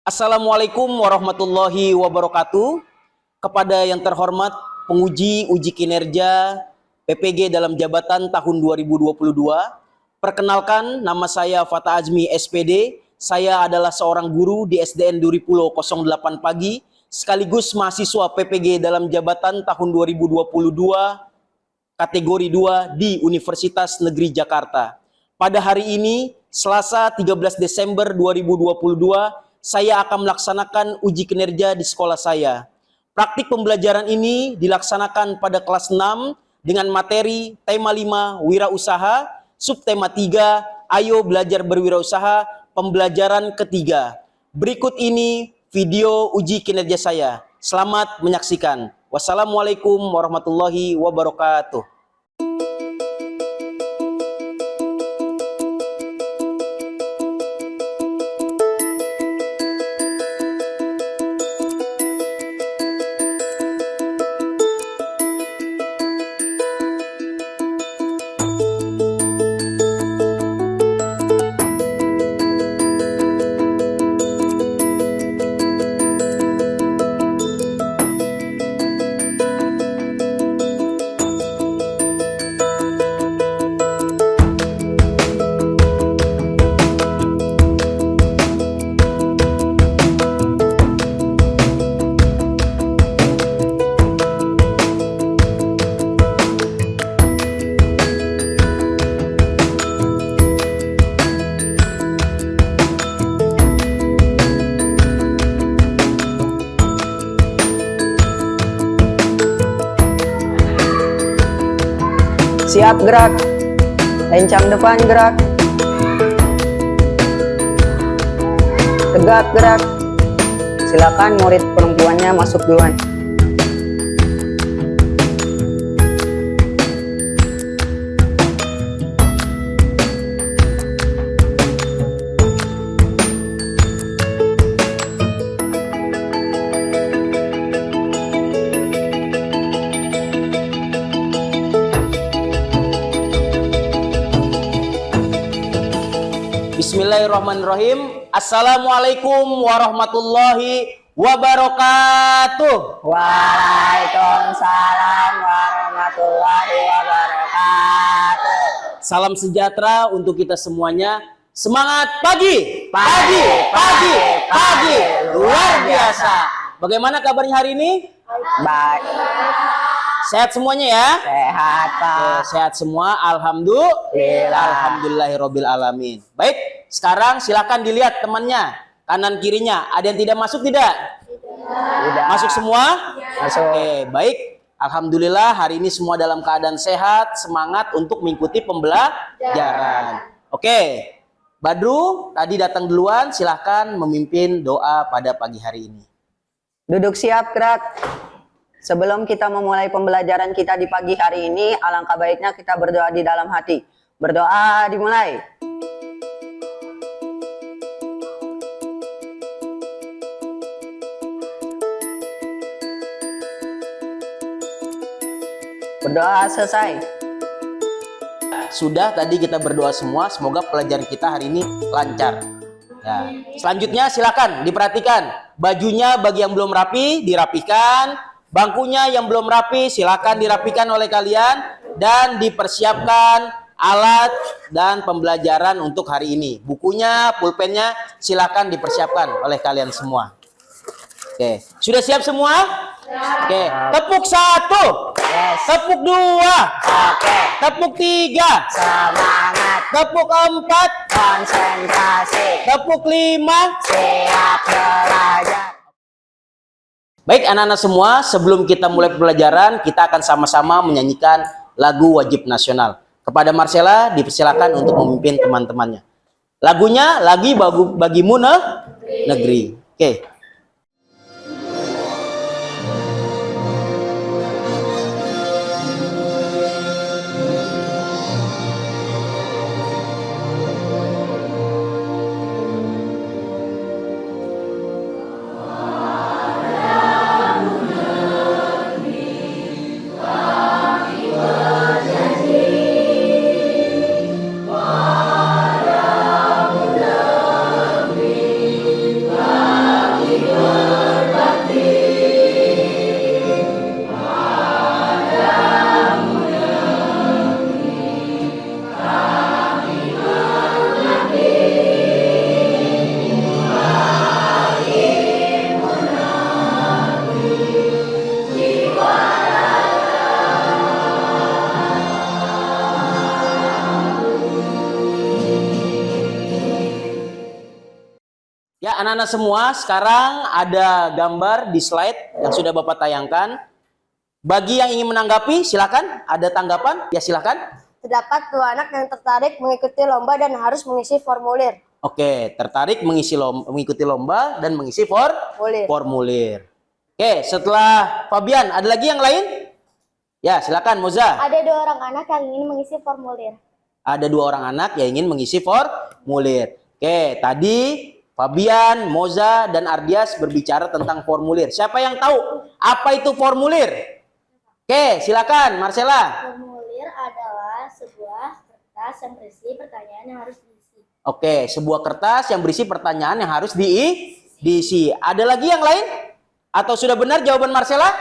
Assalamualaikum warahmatullahi wabarakatuh. Kepada yang terhormat penguji uji kinerja PPG dalam jabatan tahun 2022. Perkenalkan, nama saya Fatah Azmi SPD. Saya adalah seorang guru di SDN Duri Pulo 08 Pagi, sekaligus mahasiswa PPG dalam jabatan tahun 2022 kategori 2 di Universitas Negeri Jakarta. Pada hari ini, Selasa 13 Desember 2022, saya akan melaksanakan uji kinerja di sekolah saya. Praktik pembelajaran ini dilaksanakan pada kelas 6 dengan materi tema 5 wirausaha, subtema 3 ayo belajar berwirausaha, pembelajaran ketiga. Berikut ini video uji kinerja saya. Selamat menyaksikan. Wassalamualaikum warahmatullahi wabarakatuh. Siap gerak, lencang depan gerak, tegak gerak. Silakan murid perempuannya masuk duluan. Bismillahirrahmanirrahim. Assalamualaikum warahmatullahi wabarakatuh. Waalaikumsalam warahmatullahi wabarakatuh. Salam sejahtera untuk kita semuanya. Semangat pagi, Pagi, pagi, pagi, pagi, luar luar biasa. Bagaimana kabarnya hari ini? Baik, Sehat semuanya ya? sehat Pak. Sehat semua, alhamdulillahirabbil alamin. Baik, sekarang silakan dilihat temannya, kanan kirinya. Ada yang tidak masuk tidak? Tidak. Masuk semua? Masuk. Oke, baik. Alhamdulillah hari ini semua dalam keadaan sehat, semangat untuk mengikuti pembelajaran. Oke, Badru tadi datang duluan, silahkan memimpin doa pada pagi hari ini. Duduk siap gerak. Sebelum kita memulai pembelajaran kita di pagi hari ini, alangkah baiknya kita berdoa di dalam hati. Berdoa dimulai. Berdoa selesai. Sudah tadi kita berdoa semua, semoga pelajaran kita hari ini lancar. Ya. Selanjutnya silakan diperhatikan. Bajunya bagi yang belum rapi, dirapikan. Bangkunya yang belum rapi, silakan dirapikan oleh kalian. Dan dipersiapkan alat dan pembelajaran untuk hari ini. Bukunya, pulpennya, silakan dipersiapkan oleh kalian semua. Oke, sudah siap semua? Oke, tepuk 1, Yes. tepuk 2, Oke. tepuk 3, Semangat. tepuk 4, Konsentrasi. tepuk 5. Siap belajar. Baik anak-anak semua, sebelum kita mulai pembelajaran, kita akan sama-sama menyanyikan lagu wajib nasional. Kepada Marcella, dipersilakan untuk memimpin teman-temannya. Lagunya lagi bagimu negeri. Oke. anak-anak semua, sekarang ada gambar di slide yang sudah Bapak tayangkan. Bagi yang ingin menanggapi, silakan. Ada tanggapan? Ya, silakan. Terdapat dua anak yang tertarik mengikuti lomba dan harus mengisi formulir. Oke, tertarik mengikuti lomba dan mengisi formulir. Oke, setelah Fabian, ada lagi yang lain? Ya, silakan Moza. Ada dua orang anak yang ingin mengisi formulir. Ada dua orang anak yang ingin mengisi formulir. Oke, tadi Fabian, Moza, dan Ardias berbicara tentang formulir. Siapa yang tahu apa itu formulir? Oke, silakan Marcella. Formulir adalah sebuah kertas yang berisi pertanyaan yang harus diisi. Oke, sebuah kertas yang berisi pertanyaan yang harus diisi. Ada lagi yang lain? Atau sudah benar jawaban Marcella?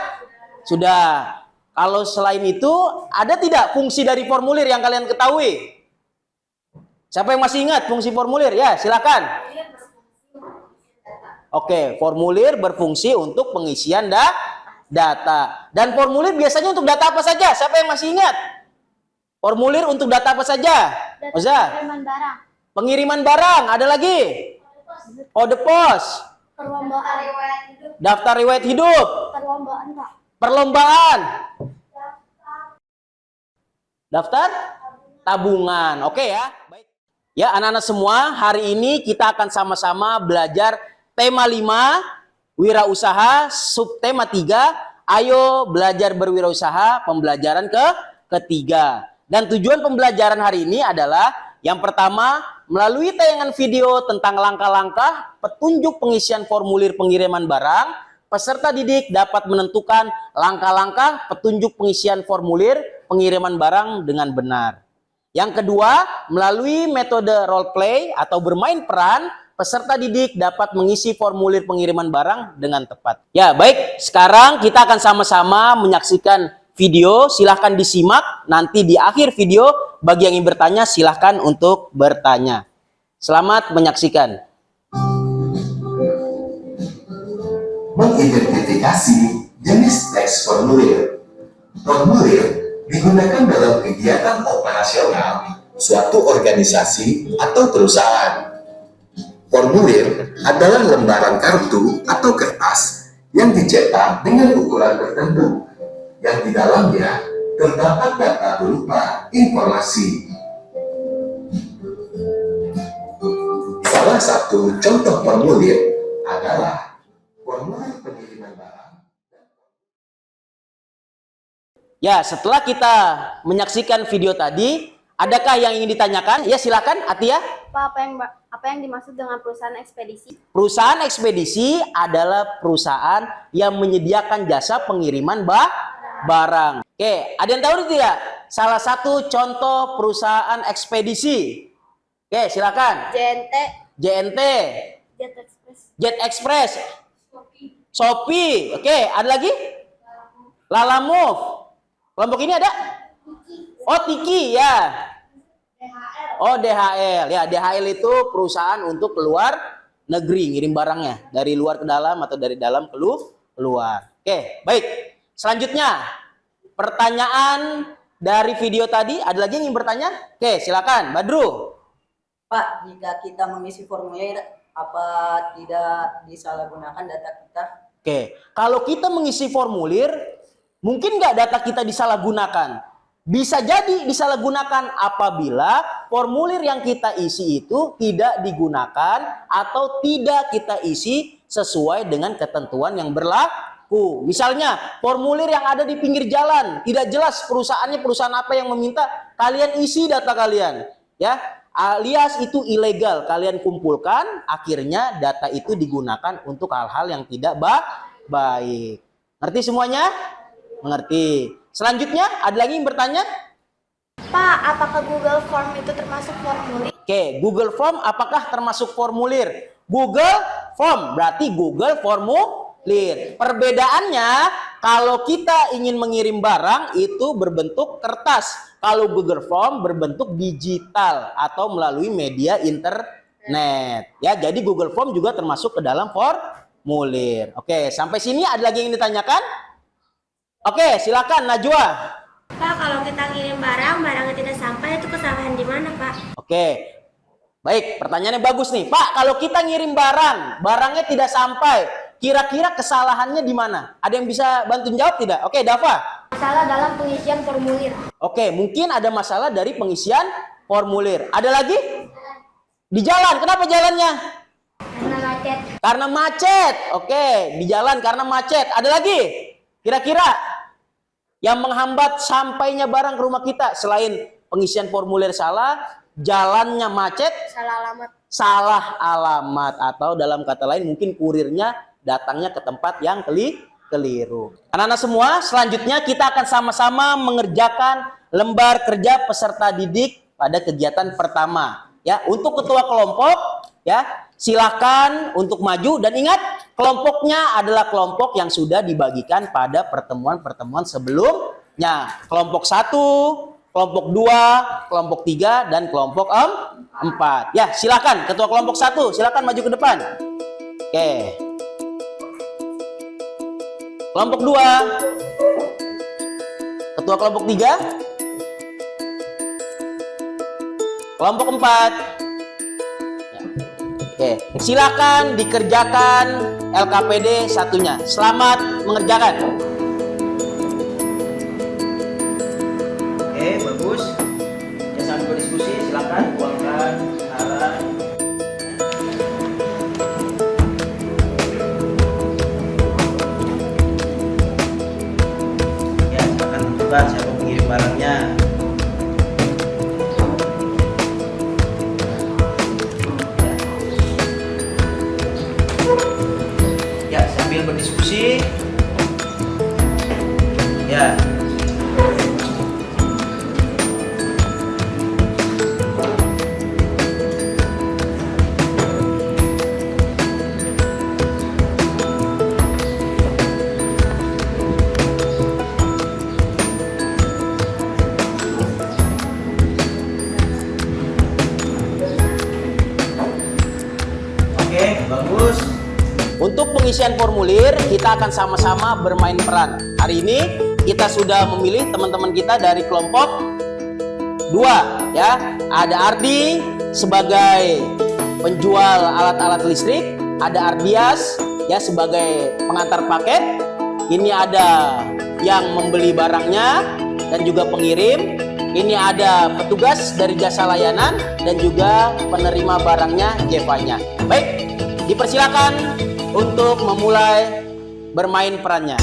Sudah. Kalau selain itu, ada tidak fungsi dari formulir yang kalian ketahui? Siapa yang masih ingat fungsi formulir? Ya, silakan. Oke, formulir berfungsi untuk pengisian data. Dan formulir biasanya untuk data apa saja? Siapa yang masih ingat? Formulir untuk data apa saja? Oza? Pengiriman barang. Pengiriman barang. Ada lagi? Kode pos. Perlombaan. Daftar riwayat hidup. Perlombaan, Pak. Perlombaan. Daftar tabungan. Oke ya. Baik. Ya, anak-anak semua, hari ini kita akan sama-sama belajar tema 5 wirausaha, subtema 3, ayo belajar berwirausaha, pembelajaran ketiga. Dan tujuan pembelajaran hari ini adalah yang pertama, melalui tayangan video tentang langkah-langkah petunjuk pengisian formulir pengiriman barang, peserta didik dapat menentukan langkah-langkah petunjuk pengisian formulir pengiriman barang dengan benar. Yang kedua, melalui metode role play atau bermain peran, peserta didik dapat mengisi formulir pengiriman barang dengan tepat. Ya, baik. Sekarang kita akan sama-sama menyaksikan video. Silahkan disimak. Nanti di akhir video, bagi yang ingin bertanya, silahkan untuk bertanya. Selamat menyaksikan. Mengidentifikasi jenis teks formulir. Formulir digunakan dalam kegiatan operasional suatu organisasi atau perusahaan. Formulir adalah lembaran kartu atau kertas yang dicetak dengan ukuran tertentu, yang di dalamnya terdapat data berupa informasi. Salah satu contoh formulir adalah formulir pengiriman barang. Ya, setelah kita menyaksikan video tadi, adakah yang ingin ditanyakan? Ya, silakan Atia. Pak, apa yang dimaksud dengan perusahaan ekspedisi? Perusahaan ekspedisi adalah perusahaan yang menyediakan jasa pengiriman barang. Oke, ada yang tahu tidak? Salah satu contoh perusahaan ekspedisi. Oke, silakan. JNT. Jet Express. Jet Express. Shopee. Oke, ada lagi? Lalamove. Kelompok ini ada? Oh, Tiki ya. Oh, DHL. Ya, DHL itu perusahaan untuk keluar negeri, ngirim barangnya dari luar ke dalam atau dari dalam ke luar. Oke, baik. Selanjutnya, pertanyaan dari video tadi, ada lagi yang ingin bertanya? Oke, silakan, Badru. Pak, jika kita mengisi formulir, apa tidak disalahgunakan data kita? Oke, kalau kita mengisi formulir, mungkin nggak data kita disalahgunakan? Bisa jadi disalahgunakan apabila formulir yang kita isi itu tidak digunakan atau tidak kita isi sesuai dengan ketentuan yang berlaku. Misalnya, formulir yang ada di pinggir jalan, tidak jelas perusahaannya perusahaan apa yang meminta, kalian isi data kalian. Ya, alias itu ilegal, kalian kumpulkan, akhirnya data itu digunakan untuk hal-hal yang tidak baik. Ngerti semuanya? Mengerti. Selanjutnya, ada lagi yang bertanya? Pak, apakah Google Form itu termasuk formulir? Oke, Google Form apakah termasuk formulir? Google Form berarti Google Formulir. Perbedaannya, kalau kita ingin mengirim barang itu berbentuk kertas. Kalau Google Form berbentuk digital atau melalui media internet. Ya, jadi Google Form juga termasuk ke dalam formulir. Oke, sampai sini ada lagi yang ditanyakan? Oke, silakan Najwa. Pak, kalau kita ngirim barang, barangnya tidak sampai, itu kesalahan di mana, Pak? Oke, Baik, pertanyaannya bagus nih. Pak, kalau kita ngirim barang, barangnya tidak sampai, kira-kira kesalahannya di mana? Ada yang bisa bantu jawab tidak? Oke, Dava. Masalah dalam pengisian formulir. Oke, mungkin ada masalah dari pengisian formulir. Ada lagi? Di jalan, kenapa jalannya? Karena macet. Karena macet. Oke, di jalan karena macet. Ada lagi? Kira-kira yang menghambat sampainya barang ke rumah kita selain pengisian formulir salah, jalannya macet, Salah alamat. salah alamat, atau dalam kata lain mungkin kurirnya datangnya ke tempat yang keliru. Anak-anak semua, selanjutnya kita akan sama-sama mengerjakan lembar kerja peserta didik pada kegiatan pertama. Ya, untuk ketua kelompok, ya, silakan untuk maju dan ingat kelompoknya adalah kelompok yang sudah dibagikan pada pertemuan-pertemuan sebelumnya. Kelompok 1, kelompok 2, kelompok 3, dan kelompok 4. Ya, silakan ketua kelompok 1, silakan maju ke depan. Oke. Kelompok 2. Ketua kelompok 3. Kelompok 4. Ya. Oke, silakan dikerjakan LKPD satunya. Selamat mengerjakan. Oke, bagus. Ya, sambil berdiskusi, silakan buangkan sekarang. Ya, silakan tentukan siapa pengirim barangnya. Ya, sambil berdiskusi. Ya. Oke, bagus. Untuk pengisian formulir, kita akan sama-sama bermain peran. Hari ini kita sudah memilih teman-teman kita dari kelompok 2, ya. Ada Ardi sebagai penjual alat-alat listrik, ada Ardias ya sebagai pengantar paket. Ini ada yang membeli barangnya dan juga pengirim. Ini ada petugas dari jasa layanan dan juga penerima barangnya, Jevanya. Baik, dipersilakan untuk memulai bermain perannya.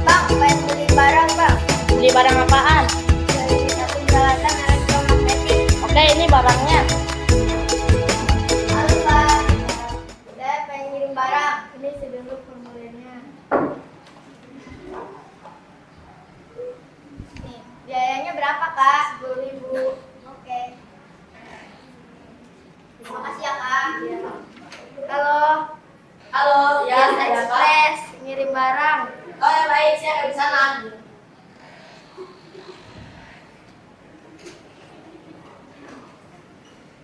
Bang, pengen beli barang, Bang. Beli barang apaan? Dari satu peralatan elektromagnetik. Oke, ini barangnya. Halo, Pak. Saya pengen ngirim barang. Ini sebelum formulirnya. Nih, biayanya berapa, Kak? 10.000. Oke. Terima kasih ya, Kak. Iya. Halo. Halo. Ya, Express ngirim barang. Oh ya baik, saya di sana.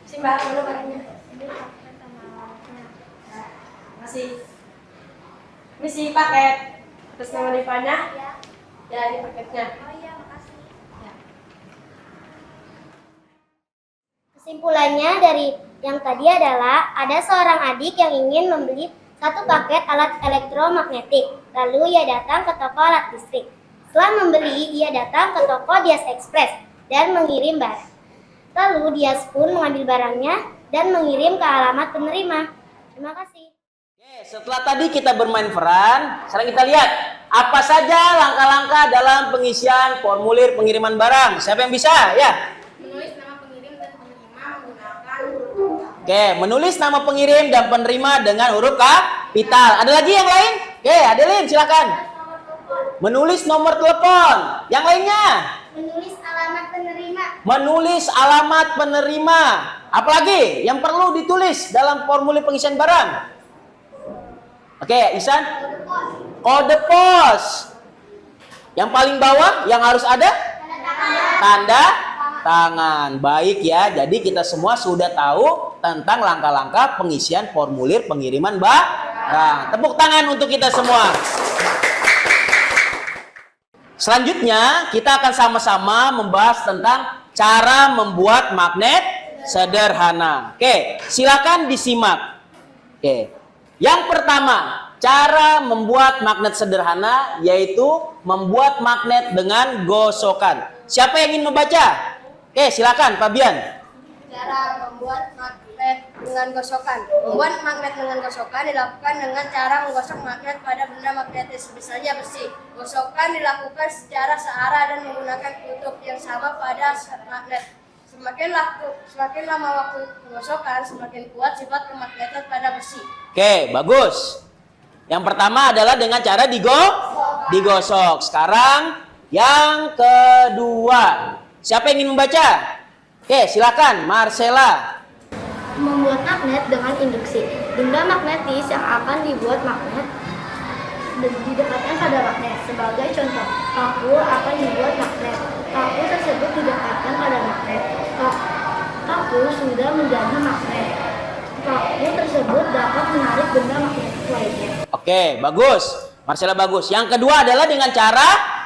Sini barang dulu barangnya. Ini paket sama alatnya. Nah, masih. Ini si paket. Terus nama Divanya. Ya. Ya, ini paketnya. Oh iya, makasih. Ya. Kesimpulannya dari yang tadi adalah ada seorang adik yang ingin membeli satu paket alat elektromagnetik. Lalu ia datang ke toko alat listrik. Setelah membeli, ia datang ke toko Dias Express dan mengirim barang. Lalu Dias pun mengambil barangnya dan mengirim ke alamat penerima. Terima kasih. Oke, setelah tadi kita bermain peran, sekarang kita lihat apa saja langkah-langkah dalam pengisian formulir pengiriman barang. Siapa yang bisa? Ya. Menulis nama pengirim dan penerima menggunakan Oke, menulis nama pengirim dan penerima dengan huruf kapital. Ada lagi yang lain? Oke, Adeline silakan. Menulis nomor telepon. Yang lainnya? menulis alamat penerima. Menulis alamat penerima. Apalagi yang perlu ditulis dalam formulir pengisian barang? Oke, Ihsan. Kode pos. Yang paling bawah yang harus ada? Tanda tangan. Baik ya, jadi kita semua sudah tahu tentang langkah-langkah pengisian formulir pengiriman barang. Tepuk tangan untuk kita semua. Selanjutnya kita akan sama-sama membahas tentang cara membuat magnet sederhana. Oke, silakan disimak. Oke. Yang pertama, cara membuat magnet sederhana yaitu membuat magnet dengan gosokan. Siapa yang ingin membaca? Oke, silakan Fabian. Cara membuat magnet dengan gosokan. Membuat magnet dengan gosokan dilakukan dengan cara menggosok magnet pada benda magnetis, misalnya besi. Gosokan dilakukan secara searah dan menggunakan kutub yang sama pada magnet. Semakin lama waktu penggosokan, semakin kuat sifat kemagnetan pada besi. Oke, bagus. Yang pertama adalah dengan cara digosok. Sekarang yang kedua. Siapa yang ingin membaca? Oke, silakan Marcella. Membuat magnet dengan induksi. Benda magnetis yang akan dibuat magnet didekatkan pada magnet. Sebagai contoh, paku akan dibuat magnet. Paku tersebut didekatkan pada magnet. Paku sudah menjadi magnet. Paku tersebut dapat menarik benda magnetis lainnya. Oke, bagus. Marcella bagus. Yang kedua adalah dengan cara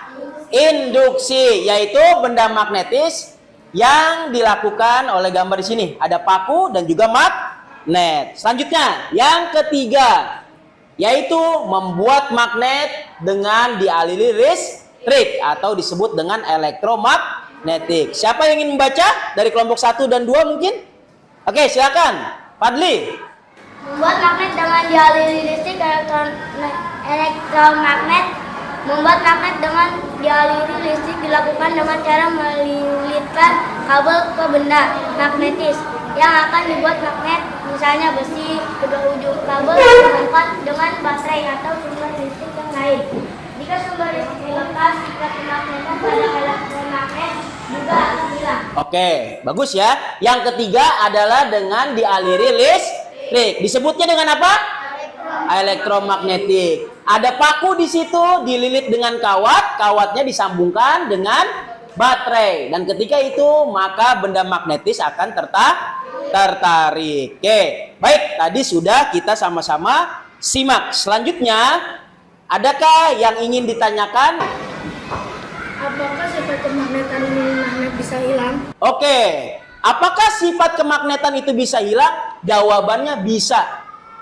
induksi, yaitu benda magnetis yang dilakukan oleh gambar di sini. Ada paku dan juga magnet. Selanjutnya, yang ketiga, yaitu membuat magnet dengan dialiri listrik atau disebut dengan elektromagnetik. Siapa yang ingin membaca dari kelompok 1 dan 2 mungkin? Oke, silakan. Fadli. Membuat magnet dengan dialiri listrik elektromagnet. Membuat magnet dengan dialiri listrik dilakukan dengan cara melilitkan kabel ke benda magnetis yang akan dibuat magnet, misalnya besi. Kedua ujung kabel diangkat dengan baterai atau sumber listrik yang lain. Jika sumber listrik dilepas, sifat kemagnetan pada elektromagnet juga akan hilang. Oke, bagus ya. Yang ketiga adalah dengan dialiri listrik. Disebutnya dengan apa? Elektromagnetik. Ada paku di situ, dililit dengan kawat, kawatnya disambungkan dengan baterai. Dan ketika itu, maka benda magnetis akan tertarik. Oke, baik. Tadi sudah kita sama-sama simak. Selanjutnya, adakah yang ingin ditanyakan? Apakah sifat kemagnetan magnet bisa hilang? Oke, apakah sifat kemagnetan itu bisa hilang? Jawabannya bisa.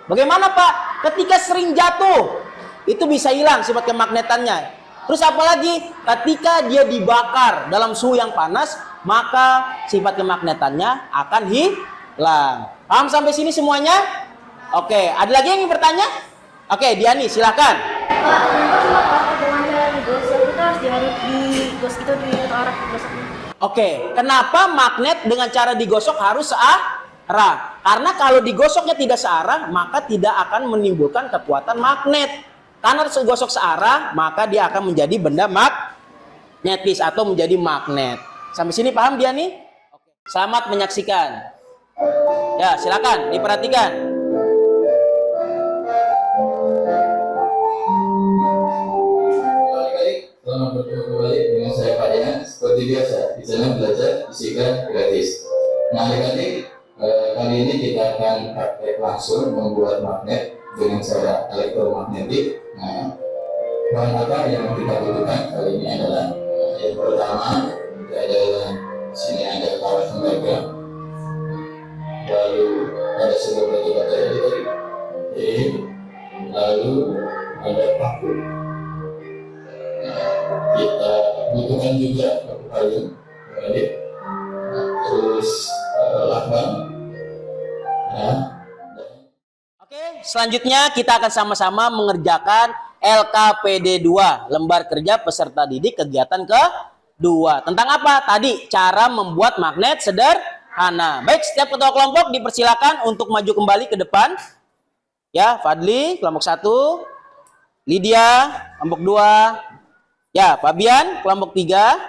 Bagaimana Pak? Ketika sering jatuh, itu bisa hilang sifat kemagnetannya. Terus apalagi ketika dia dibakar dalam suhu yang panas, maka sifat kemagnetannya akan hilang. Paham sampai sini semuanya? Oke, ada lagi yang ingin bertanya? Oke, Diani silakan. Pak, kenapa dengan cara digosok itu harus digosok itu diarah gosoknya? Oke, kenapa magnet dengan cara digosok harus searah? Karena kalau digosoknya tidak searah, maka tidak akan menimbulkan kekuatan magnet. Karena digosok searah, maka dia akan menjadi benda magnetis atau menjadi magnet. Sampai sini paham dia nih? Oke. Selamat menyaksikan. Ya, silakan diperhatikan. Selamat bertemu kembali dengan saya Pak Dian. Seperti biasa, di channel belajar bisikan gratis. Nah, adik-adik, kali ini kita akan praktek langsung membuat magnet dengan cara elektromagnetik. Nah, bahan apa yang kita butuhkan kali ini adalah yang pertama adalah sini ada kawat tembaga, lalu ada sebuah batu baterai, lalu ada paku. Kita butuhkan juga payung, terus lakban. Oke, selanjutnya kita akan sama-sama mengerjakan LKPD 2, lembar kerja peserta didik kegiatan ke-2. Tentang apa? Tadi cara membuat magnet sederhana. Baik, setiap ketua kelompok dipersilakan untuk maju kembali ke depan. Ya, Fadli kelompok 1, Lydia kelompok 2. Ya, Fabian kelompok 3,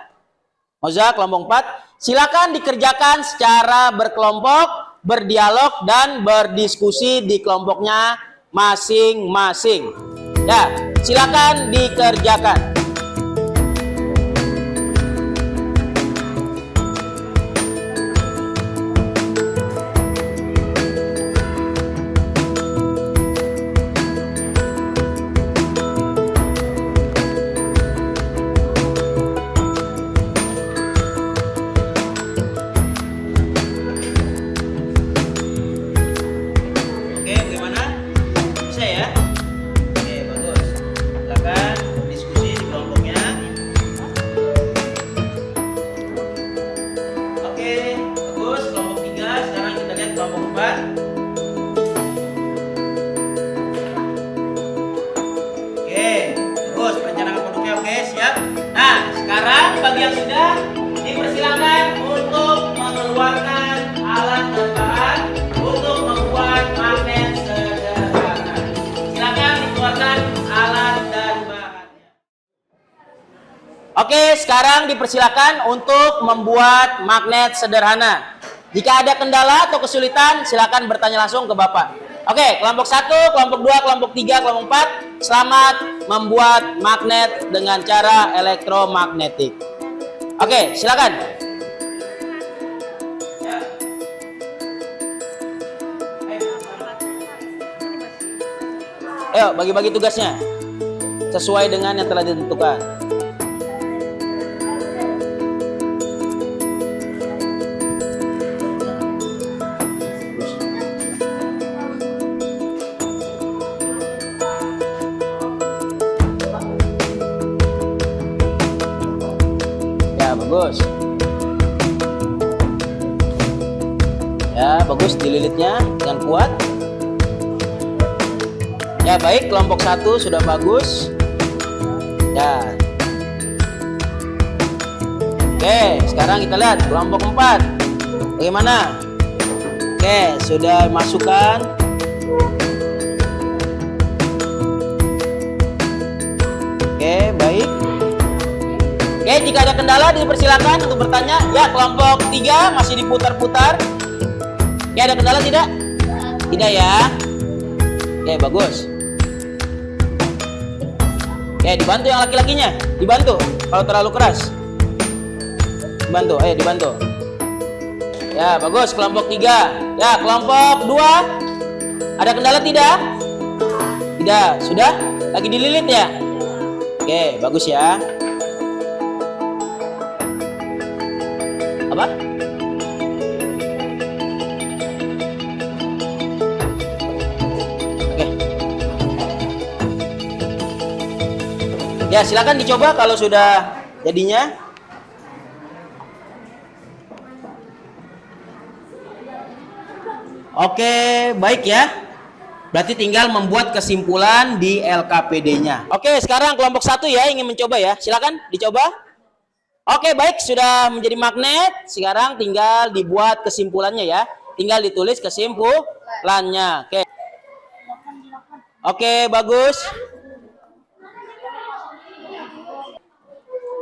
Moza kelompok 4. Silakan dikerjakan secara berkelompok, berdialog dan berdiskusi di kelompoknya masing-masing. Ya, silakan dikerjakan. beban. Oke, terus perencanaan produknya. Oke, siap. Nah, sekarang bagi yang sudah dipersilakan untuk mengeluarkan alat dan bahan untuk membuat magnet sederhana. Silakan dikeluarkan alat dan bahannya. Oke, sekarang dipersilakan untuk membuat magnet sederhana. Jika ada kendala atau kesulitan, silakan bertanya langsung ke Bapak. Oke, kelompok 1, kelompok 2, kelompok 3, kelompok 4, selamat membuat magnet dengan cara elektromagnetik. Oke, silakan. Ayo, bagi-bagi tugasnya sesuai dengan yang telah ditentukan. Ya, bagus. Ya, bagus dililitnya dengan kuat. Ya, baik, kelompok 1 sudah bagus. Ya. Oke, sekarang kita lihat kelompok 4. Bagaimana? Oke, sudah masukkan. Oke, baik. Oke, jika ada kendala dipersilakan untuk bertanya. Ya, kelompok 3 masih diputar-putar. Ya, ada kendala tidak? Tidak ya. Oke, bagus. Oke, dibantu yang laki-lakinya. Dibantu kalau terlalu keras. Dibantu, ayo dibantu. Ya, bagus. Kelompok 3. Ya, kelompok 2. Ada kendala tidak? Tidak. Sudah? Lagi dililit ya? Oke, bagus ya. Apa? Oke. Ya, silakan dicoba kalau sudah jadinya. Oke, baik ya. Berarti tinggal membuat kesimpulan di LKPD-nya. Oke, sekarang kelompok 1 ya ingin mencoba ya. Silakan dicoba. Oke, baik, sudah menjadi magnet. Sekarang tinggal dibuat kesimpulannya ya. Tinggal ditulis kesimpulannya. Oke. Oke, bagus.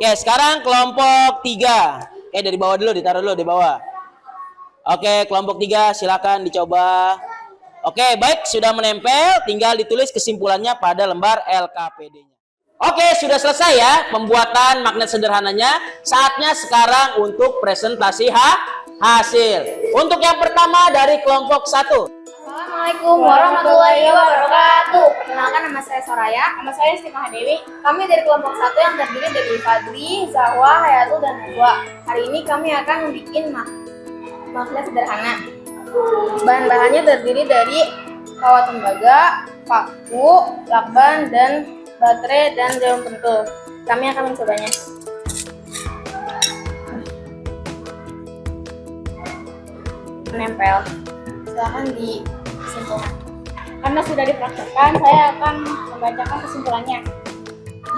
Oke, sekarang kelompok 3. Oke, dari bawah dulu, ditaruh dulu di bawah. Oke, kelompok 3 silakan dicoba. Oke, baik, sudah menempel, tinggal ditulis kesimpulannya pada lembar LKPD-nya. Oke, sudah selesai ya pembuatan magnet sederhananya. Saatnya sekarang untuk presentasi hasil. Untuk yang pertama dari kelompok 1. Assalamualaikum warahmatullahi wabarakatuh. Perkenalkan, nama saya Soraya. Nama saya Istimah Dewi. Kami dari kelompok 1 yang terdiri dari Fadli, Zahwa, Hayatul, dan Najwa. Hari ini kami akan membuat magnet sederhana. Bahan-bahannya terdiri dari kawat tembaga, paku, lakban, dan baterai dan jarum pentul. Kami akan mencobanya. Menempel. Silahkan disimpulkan. Karena sudah dipraktekkan, saya akan membacakan kesimpulannya.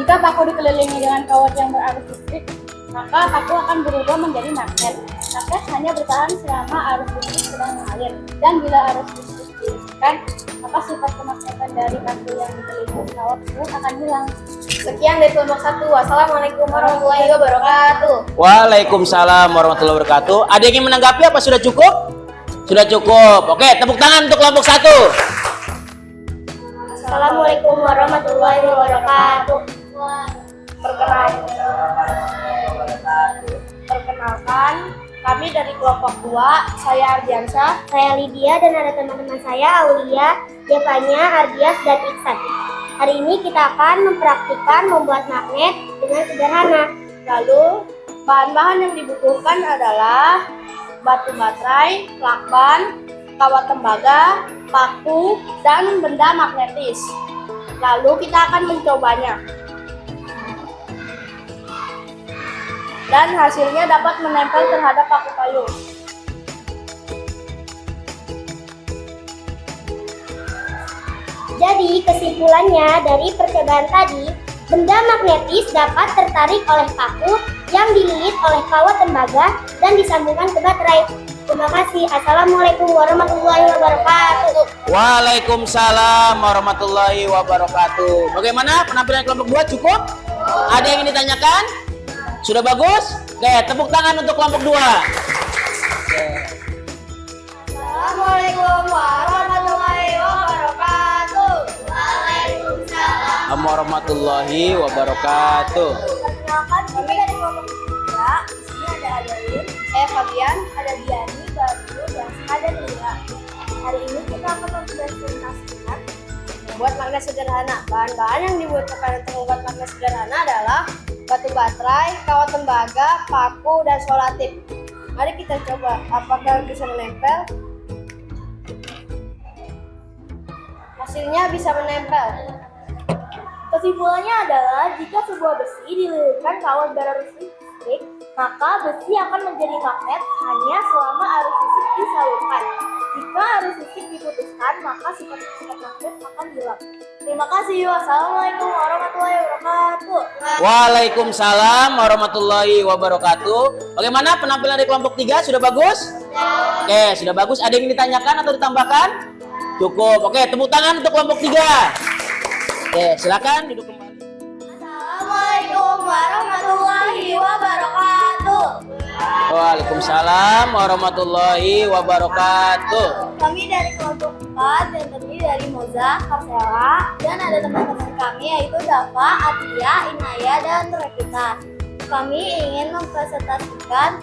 Jika paku dikelilingi dengan kawat yang berarus listrik, maka paku akan berubah menjadi magnet. Magnet hanya bertahan selama arus listrik sedang mengalir. Dan bila arus listrik dihentikan, maka sifat kemagnetan dari paku yang dikelilingi kawat tersebut akan hilang. Sekian dari kelompok 1. Wassalamualaikum warahmatullahi wabarakatuh. Waalaikumsalam warahmatullahi wabarakatuh. Ada yang ingin menanggapi apa sudah cukup? Sudah cukup. Oke, tepuk tangan untuk kelompok 1. Assalamualaikum warahmatullahi wabarakatuh. Perkenalkan, kami dari kelompok 2, saya Ardiansyah. Saya Lydia dan ada teman-teman saya Aulia, Devanya, Ardias, dan Iksan. Hari ini kita akan mempraktikkan membuat magnet dengan sederhana. Lalu, bahan-bahan yang dibutuhkan adalah batu baterai, lakban, kawat tembaga, paku, dan benda magnetis. Lalu kita akan mencobanya. Dan hasilnya dapat menempel terhadap paku payung. Jadi kesimpulannya dari percobaan tadi, benda magnetis dapat tertarik oleh paku yang dililit oleh kawat tembaga dan disambungkan ke baterai. Terima kasih. Assalamualaikum warahmatullahi wabarakatuh. Waalaikumsalam warahmatullahi wabarakatuh. Bagaimana penampilan kelompok 2, cukup? Ada yang ingin ditanyakan? Sudah bagus? Oke, tepuk tangan untuk kelompok 2. Assalamualaikum warahmatullahi wabarakatuh. Waalaikumsalam. Warahmatullahi wabarakatuh. Perkenalkan, kami dari kelompok 3. Di sini ada Adeline, saya Fabian, ada Diani, Baru, Yaska, dan Lila. Hari ini kita akan mempresentasikan membuat magnet sederhana. Bahan-bahan yang dibutuhkan untuk membuat magnet sederhana adalah batu baterai, kawat tembaga, paku, dan solatip. Mari kita coba, apakah bisa menempel? Hasilnya bisa menempel. Kesimpulannya adalah jika sebuah besi dililitkan kawat berarus listrik, maka besi akan menjadi magnet hanya selama arus listrik disalurkan. Jika arus listrik diputuskan, maka sifat magnet akan hilang. Terima kasih. Wassalamualaikum warahmatullahi wabarakatuh. Waalaikumsalam warahmatullahi wabarakatuh. Bagaimana penampilan dari kelompok 3? Sudah bagus? Oke, sudah bagus. Ada yang ingin ditanyakan atau ditambahkan? Cukup. Oke, tepuk tangan untuk kelompok 3. Oke, silakan duduk kembali. Assalamualaikum warahmatullahi wabarakatuh. Waalaikumsalam warahmatullahi wabarakatuh. Kami dari kelompok 4 yang terdiri dari Moza, Karsela, dan ada teman-teman kami yaitu Dava, Atia, Inaya, dan Revita. Kami ingin mempresentasikan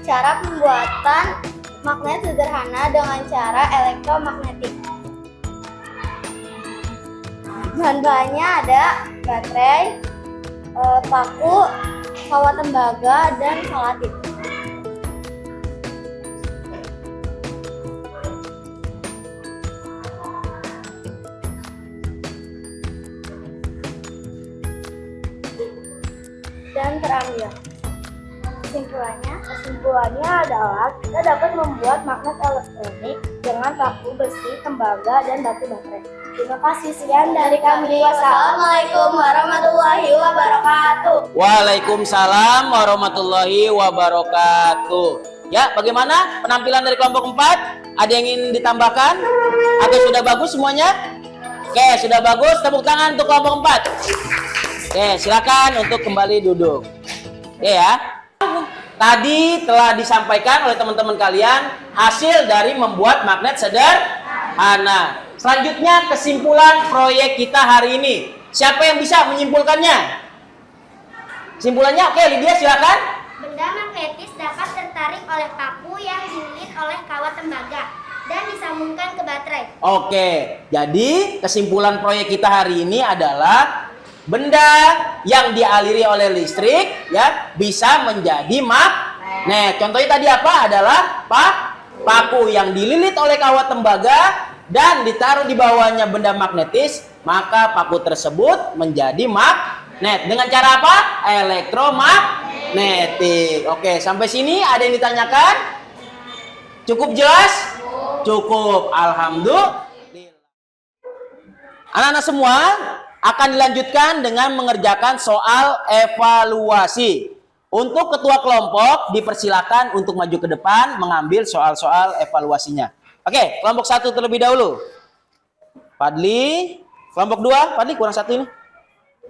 cara pembuatan magnet sederhana dengan cara elektromagnetik. Bahan-bahannya ada baterai, paku, kawat tembaga, dan solatip. Dan terambil. Kesimpulannya adalah kita dapat membuat magnet elektronik dengan paku, besi, tembaga, dan batu baterai. Terima kasih. Sekian dari kami. Wassalamualaikum warahmatullahi wabarakatuh. Waalaikumsalam warahmatullahi wabarakatuh. Ya, bagaimana penampilan dari kelompok 4? Ada yang ingin ditambahkan? Atau sudah bagus semuanya? Oke, sudah bagus. Tepuk tangan untuk kelompok 4. Oke, silakan untuk kembali duduk. Oke ya. Tadi telah disampaikan oleh teman-teman kalian hasil dari membuat magnet sederhana. Selanjutnya kesimpulan proyek kita hari ini. Siapa yang bisa menyimpulkannya? Kesimpulannya, oke, Lydia silakan. Benda magnetis dapat tertarik oleh paku yang dililit oleh kawat tembaga dan disambungkan ke baterai. Oke, jadi kesimpulan proyek kita hari ini adalah benda yang dialiri oleh listrik ya bisa menjadi magnet. Contohnya tadi apa? Adalah paku yang dililit oleh kawat tembaga dan ditaruh di bawahnya benda magnetis, maka paku tersebut menjadi magnet dengan cara apa? Elektromagnetik. Oke, sampai sini ada yang ditanyakan? Cukup jelas? Cukup. Alhamdulillah. Anak-anak semua akan dilanjutkan dengan mengerjakan soal evaluasi. Untuk ketua kelompok dipersilakan untuk maju ke depan mengambil soal-soal evaluasinya. Oke, kelompok 1 terlebih dahulu. Fadli, kelompok 2, Fadli kurang 1 ini.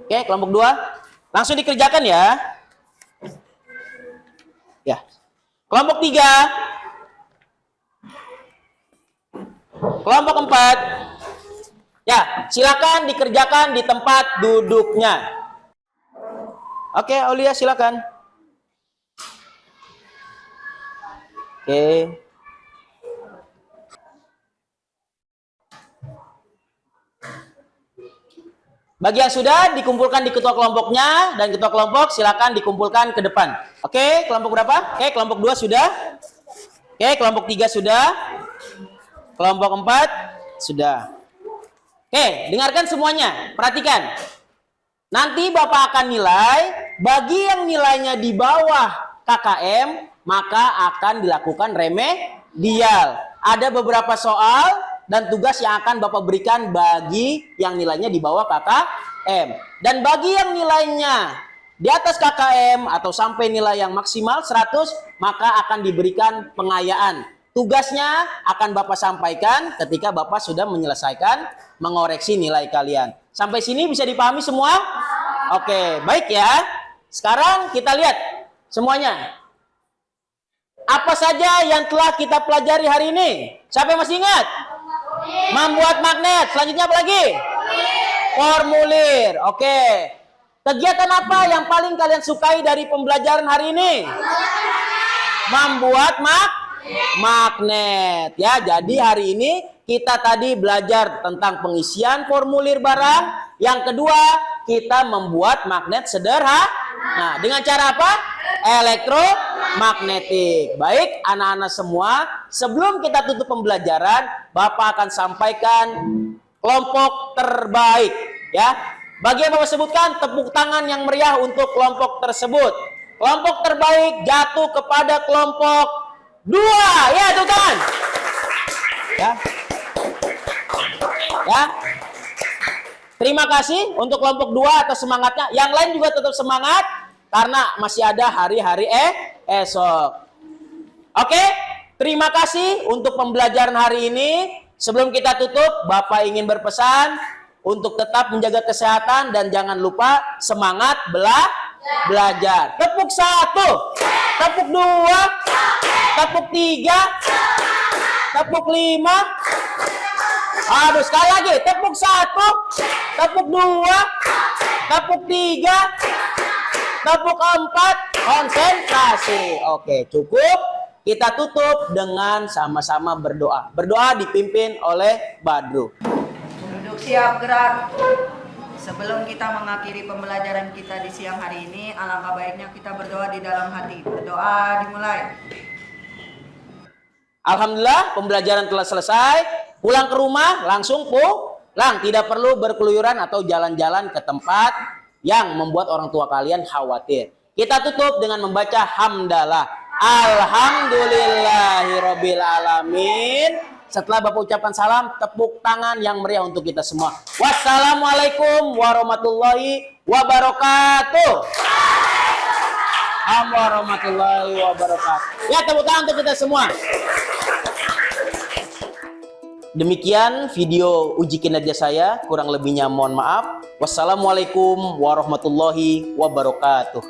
Oke, kelompok 2. Langsung dikerjakan ya. Ya. Kelompok 3. Kelompok 4. Ya, silakan dikerjakan di tempat duduknya. Oke, Aulia silakan. Oke. Bagi yang sudah dikumpulkan di ketua kelompoknya dan ketua kelompok silakan dikumpulkan ke depan. Oke, kelompok berapa? Oke, kelompok 2 sudah. Oke, kelompok 3 sudah. Kelompok 4 sudah. Oke, dengarkan semuanya. Perhatikan. Nanti Bapak akan nilai, bagi yang nilainya di bawah KKM, maka akan dilakukan remedial. Ada beberapa soal dan tugas yang akan Bapak berikan bagi yang nilainya di bawah KKM. Dan bagi yang nilainya di atas KKM atau sampai nilai yang maksimal 100, maka akan diberikan pengayaan. Tugasnya akan Bapak sampaikan ketika Bapak sudah menyelesaikan mengoreksi nilai kalian. Sampai sini bisa dipahami semua? Oke, baik ya. Sekarang kita lihat semuanya. Apa saja yang telah kita pelajari hari ini? Siapa yang masih ingat? Membuat magnet. Selanjutnya apa lagi? Formulir. Oke. Kegiatan apa yang paling kalian sukai dari pembelajaran hari ini? Membuat magnet. Ya, jadi hari ini kita tadi belajar tentang pengisian formulir barang. Yang kedua, kita membuat magnet sederhana. Nah, dengan cara apa? Elektromagnetik. Baik, anak-anak semua, sebelum kita tutup pembelajaran, Bapak akan sampaikan kelompok terbaik. Ya, bagi yang Bapak sebutkan, tepuk tangan yang meriah untuk kelompok tersebut. Kelompok terbaik jatuh kepada kelompok 2. Ya, tepuk tangan. Ya. Ya. Terima kasih untuk kelompok 2 atas semangatnya. Yang lain juga tetap semangat karena masih ada hari-hari esok. Oke, terima kasih untuk pembelajaran hari ini. Sebelum kita tutup, Bapak ingin berpesan untuk tetap menjaga kesehatan dan jangan lupa semangat belajar. Tepuk 1, tepuk 2, tepuk 3, tepuk 5. Aduh, sekali lagi. Tepuk 1, tepuk 2, tepuk 3, tepuk 4. Konsentrasi. Oke, cukup. Kita tutup dengan sama-sama berdoa. Berdoa dipimpin oleh Badru. Duduk siap, gerak. Sebelum kita mengakhiri pembelajaran kita di siang hari ini, alangkah baiknya kita berdoa di dalam hati. Berdoa dimulai. Alhamdulillah, pembelajaran telah selesai. Pulang ke rumah langsung pulang, tidak perlu berkeluyuran atau jalan-jalan ke tempat yang membuat orang tua kalian khawatir. Kita tutup dengan membaca hamdalah. Alhamdulillahirabbil alamin. Setelah Bapak ucapkan salam, tepuk tangan yang meriah untuk kita semua. Wassalamualaikum warahmatullahi wabarakatuh. Warahmatullahi wabarakatuh. Ya, tepuk tangan untuk kita semua. Demikian video uji kinerja saya, kurang lebihnya mohon maaf. Wassalamualaikum warahmatullahi wabarakatuh.